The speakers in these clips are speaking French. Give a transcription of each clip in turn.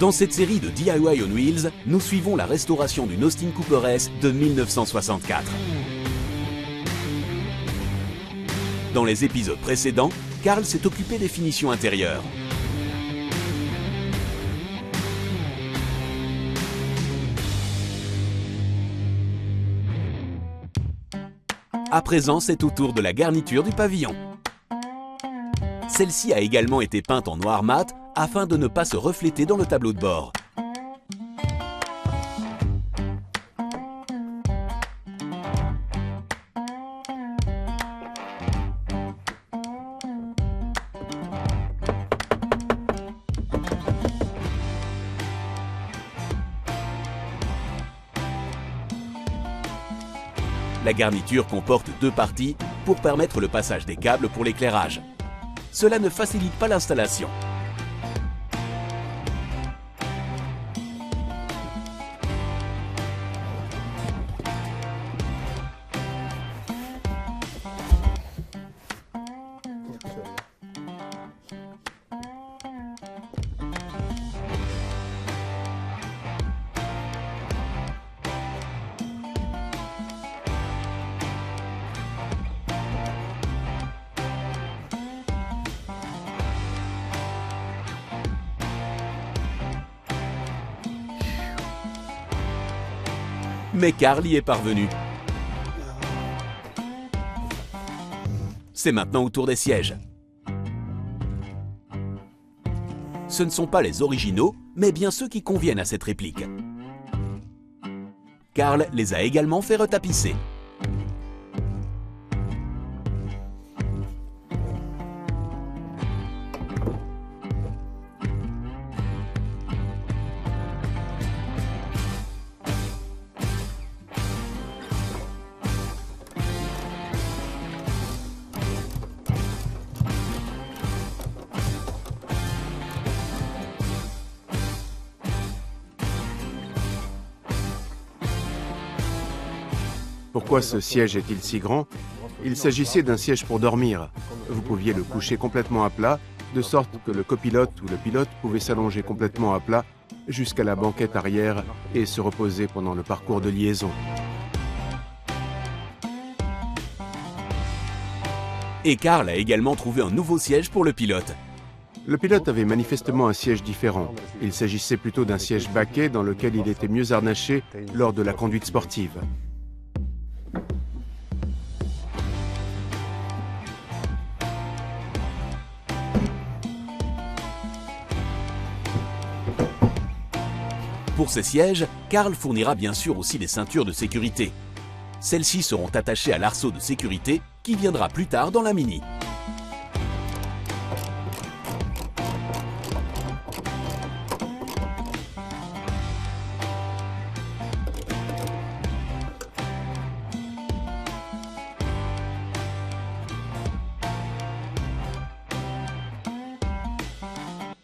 Dans cette série de DIY on Wheels, nous suivons la restauration d'une Austin Cooper S de 1964. Dans les épisodes précédents, Carl s'est occupé des finitions intérieures. À présent, c'est au tour de la garniture du pavillon. Celle-ci a également été peinte en noir mat afin de ne pas se refléter dans le tableau de bord. La garniture comporte deux parties pour permettre le passage des câbles pour l'éclairage. Cela ne facilite pas l'installation. Mais Carl y est parvenu. C'est maintenant au tour des sièges. Ce ne sont pas les originaux, mais bien ceux qui conviennent à cette réplique. Carl les a également fait retapisser. Pourquoi ce siège est-il si grand? Il s'agissait d'un siège pour dormir. Vous pouviez le coucher complètement à plat, de sorte que le copilote ou le pilote pouvait s'allonger complètement à plat jusqu'à la banquette arrière et se reposer pendant le parcours de liaison. Et Carl a également trouvé un nouveau siège pour le pilote. Le pilote avait manifestement un siège différent. Il s'agissait plutôt d'un siège baquet dans lequel il était mieux harnaché lors de la conduite sportive. Pour ces sièges, Carl fournira bien sûr aussi des ceintures de sécurité. Celles-ci seront attachées à l'arceau de sécurité qui viendra plus tard dans la Mini.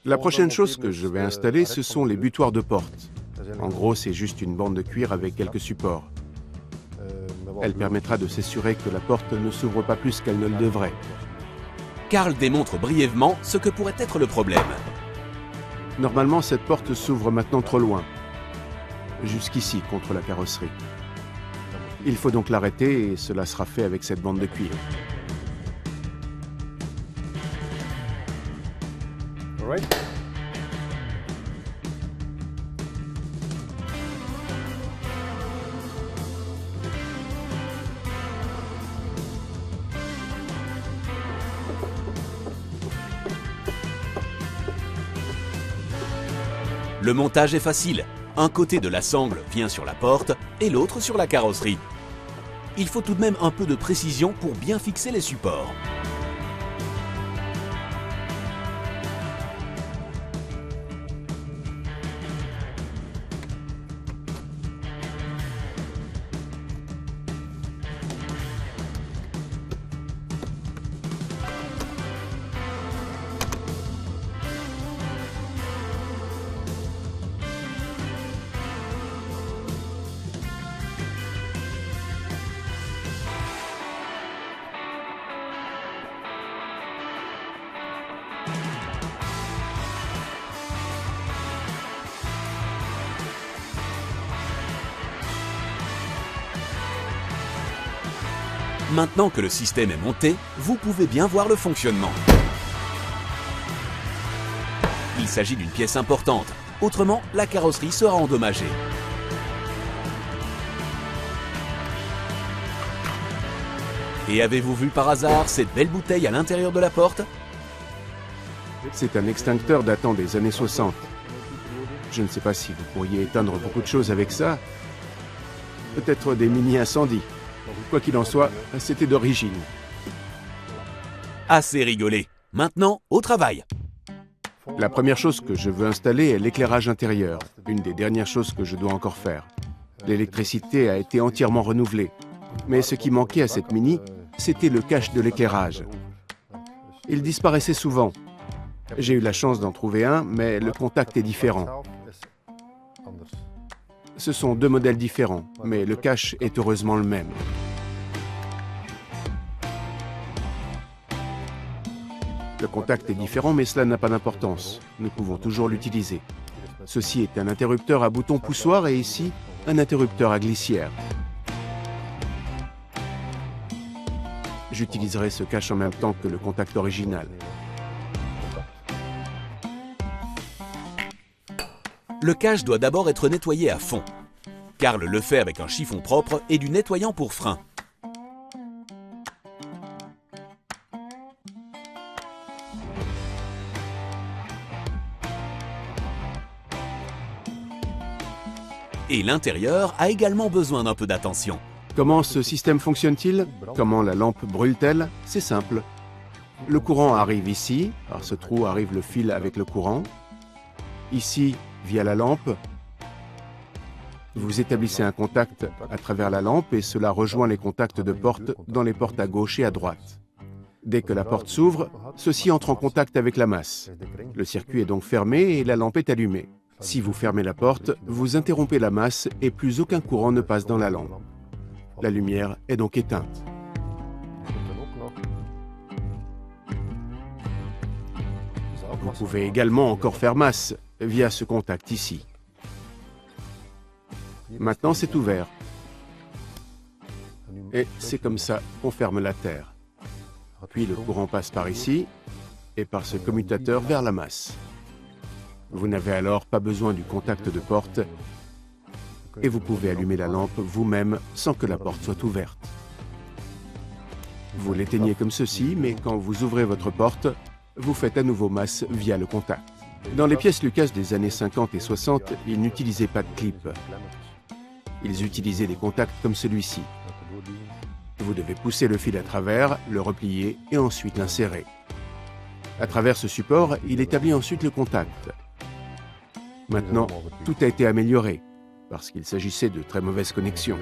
La prochaine chose que je vais installer, ce sont les butoirs de porte. En gros, c'est juste une bande de cuir avec quelques supports. Elle permettra de s'assurer que la porte ne s'ouvre pas plus qu'elle ne le devrait. Carl démontre brièvement ce que pourrait être le problème. Normalement, cette porte s'ouvre maintenant trop loin, jusqu'ici, contre la carrosserie. Il faut donc l'arrêter et cela sera fait avec cette bande de cuir. Le montage est facile. Un côté de la sangle vient sur la porte et l'autre sur la carrosserie. Il faut tout de même un peu de précision pour bien fixer les supports. Maintenant que le système est monté, vous pouvez bien voir le fonctionnement. Il s'agit d'une pièce importante, autrement la carrosserie sera endommagée. Et avez-vous vu par hasard cette belle bouteille à l'intérieur de la porte? C'est un extincteur datant des années 60. Je ne sais pas si vous pourriez éteindre beaucoup de choses avec ça. Peut-être des mini-incendies. Quoi qu'il en soit, c'était d'origine. Assez rigolé. Maintenant, au travail. La première chose que je veux installer est l'éclairage intérieur, une des dernières choses que je dois encore faire. L'électricité a été entièrement renouvelée. Mais ce qui manquait à cette Mini, c'était le cache de l'éclairage. Il disparaissait souvent. J'ai eu la chance d'en trouver un, mais le contact est différent. Ce sont deux modèles différents, mais le cache est heureusement le même. Le contact est différent, mais cela n'a pas d'importance. Nous pouvons toujours l'utiliser. Ceci est un interrupteur à bouton poussoir et ici, un interrupteur à glissière. J'utiliserai ce cache en même temps que le contact original. Le cache doit d'abord être nettoyé à fond. Karl le fait avec un chiffon propre et du nettoyant pour frein. Et l'intérieur a également besoin d'un peu d'attention. Comment ce système fonctionne-t-il? Comment la lampe brûle-t-elle? C'est simple. Le courant arrive ici, par ce trou arrive le fil avec le courant. Ici, via la lampe, vous établissez un contact à travers la lampe et cela rejoint les contacts de porte dans les portes à gauche et à droite. Dès que la porte s'ouvre, ceci entre en contact avec la masse. Le circuit est donc fermé et la lampe est allumée. Si vous fermez la porte, vous interrompez la masse et plus aucun courant ne passe dans la lampe. La lumière est donc éteinte. Vous pouvez également encore faire masse via ce contact ici. Maintenant, c'est ouvert. Et c'est comme ça qu'on ferme la terre. Puis le courant passe par ici et par ce commutateur vers la masse. Vous n'avez alors pas besoin du contact de porte et vous pouvez allumer la lampe vous-même sans que la porte soit ouverte. Vous l'éteignez comme ceci, mais quand vous ouvrez votre porte, vous faites à nouveau masse via le contact. Dans les pièces Lucas des années 50 et 60, ils n'utilisaient pas de clip. Ils utilisaient des contacts comme celui-ci. Vous devez pousser le fil à travers, le replier et ensuite l'insérer. À travers ce support, il établit ensuite le contact. Maintenant, tout a été amélioré, parce qu'il s'agissait de très mauvaises connexions.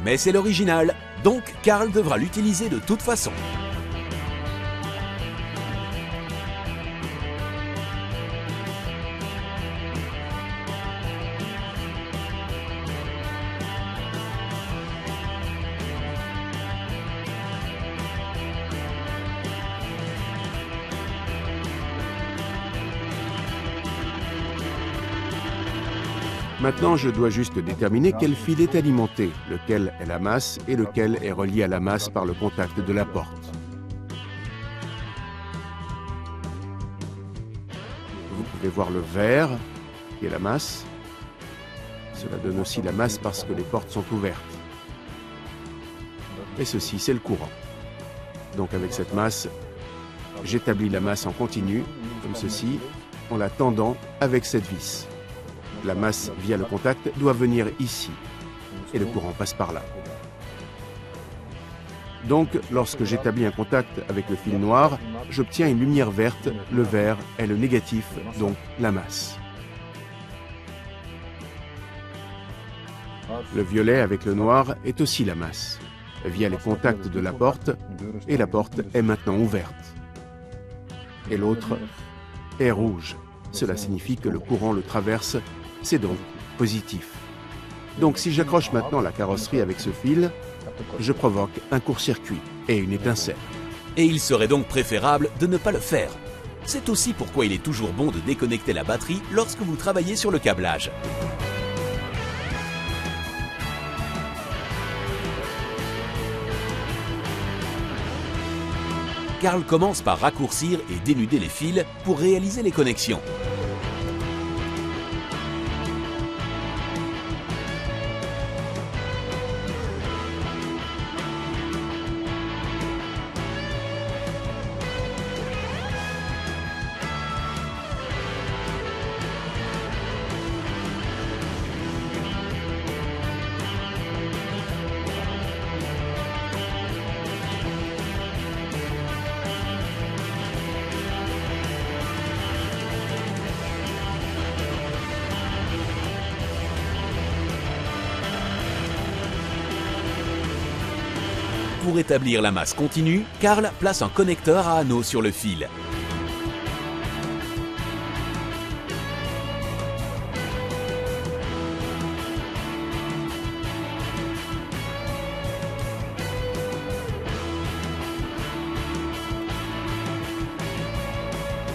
Mais c'est l'original, donc Karl devra l'utiliser de toute façon. Maintenant, je dois juste déterminer quel fil est alimenté, lequel est la masse et lequel est relié à la masse par le contact de la porte. Vous pouvez voir le vert, qui est la masse. Cela donne aussi la masse parce que les portes sont ouvertes. Et ceci, c'est le courant. Donc avec cette masse, j'établis la masse en continu, comme ceci, en la tendant avec cette vis. La masse via le contact doit venir ici, et le courant passe par là. Donc, lorsque j'établis un contact avec le fil noir, j'obtiens une lumière verte, le vert est le négatif, donc la masse. Le violet avec le noir est aussi la masse, via les contacts de la porte, et la porte est maintenant ouverte. Et l'autre est rouge, cela signifie que le courant le traverse. C'est donc positif. Donc si j'accroche maintenant la carrosserie avec ce fil, je provoque un court-circuit et une étincelle. Et il serait donc préférable de ne pas le faire. C'est aussi pourquoi il est toujours bon de déconnecter la batterie lorsque vous travaillez sur le câblage. Karl commence par raccourcir et dénuder les fils pour réaliser les connexions. Pour établir la masse continue, Karl place un connecteur à anneaux sur le fil.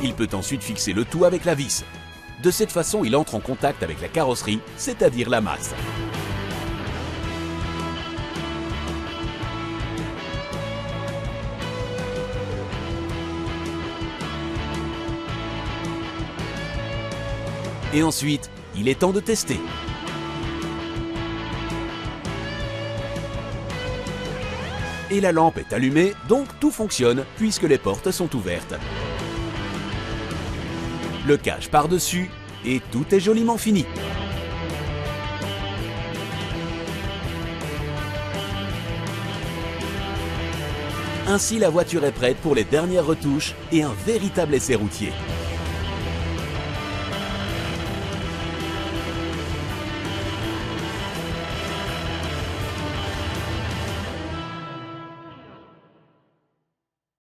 Il peut ensuite fixer le tout avec la vis. De cette façon, il entre en contact avec la carrosserie, c'est-à-dire la masse. Et ensuite, il est temps de tester. Et la lampe est allumée, donc tout fonctionne puisque les portes sont ouvertes. Le cache par-dessus et tout est joliment fini. Ainsi, la voiture est prête pour les dernières retouches et un véritable essai routier.